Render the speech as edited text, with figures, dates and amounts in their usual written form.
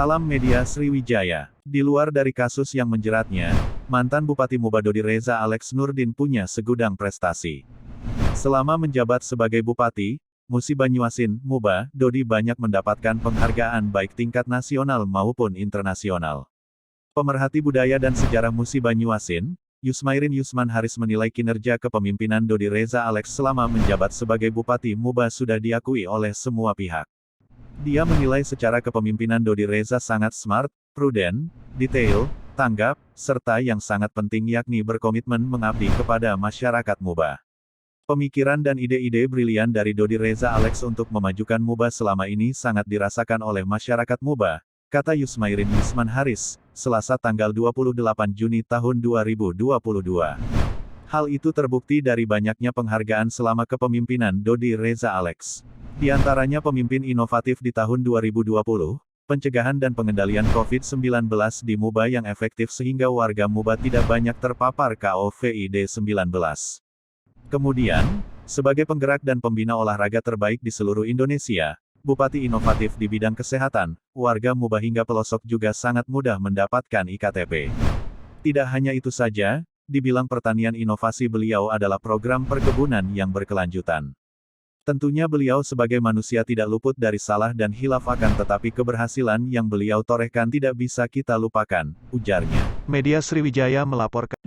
Salam media Sriwijaya. Di luar dari kasus yang menjeratnya, mantan Bupati Muba Dodi Reza Alex Nurdin punya segudang prestasi. Selama menjabat sebagai Bupati, Musi Banyuasin, Muba, Dodi banyak mendapatkan penghargaan baik tingkat nasional maupun internasional. Pemerhati budaya dan sejarah Musi Banyuasin, Yusmairin Yusman Haris menilai kinerja kepemimpinan Dodi Reza Alex selama menjabat sebagai Bupati Muba sudah diakui oleh semua pihak. Dia menilai secara kepemimpinan Dodi Reza sangat smart, prudent, detail, tanggap, serta yang sangat penting yakni berkomitmen mengabdi kepada masyarakat Muba. Pemikiran dan ide-ide brilian dari Dodi Reza Alex untuk memajukan Muba selama ini sangat dirasakan oleh masyarakat Muba, kata Yusmairin Yusman Haris, Selasa tanggal 28 Juni tahun 2022. Hal itu terbukti dari banyaknya penghargaan selama kepemimpinan Dodi Reza Alex. Di antaranya pemimpin inovatif di tahun 2020, pencegahan dan pengendalian COVID-19 di Muba yang efektif sehingga warga Muba tidak banyak terpapar COVID-19. Kemudian, sebagai penggerak dan pembina olahraga terbaik di seluruh Indonesia, Bupati inovatif di bidang kesehatan, warga Muba hingga pelosok juga sangat mudah mendapatkan IKTP. Tidak hanya itu saja, dibilang pertanian inovasi beliau adalah program perkebunan yang berkelanjutan. Tentunya beliau sebagai manusia tidak luput dari salah dan hilaf akan tetapi keberhasilan yang beliau torehkan tidak bisa kita lupakan, ujarnya. Media Sriwijaya melaporkan.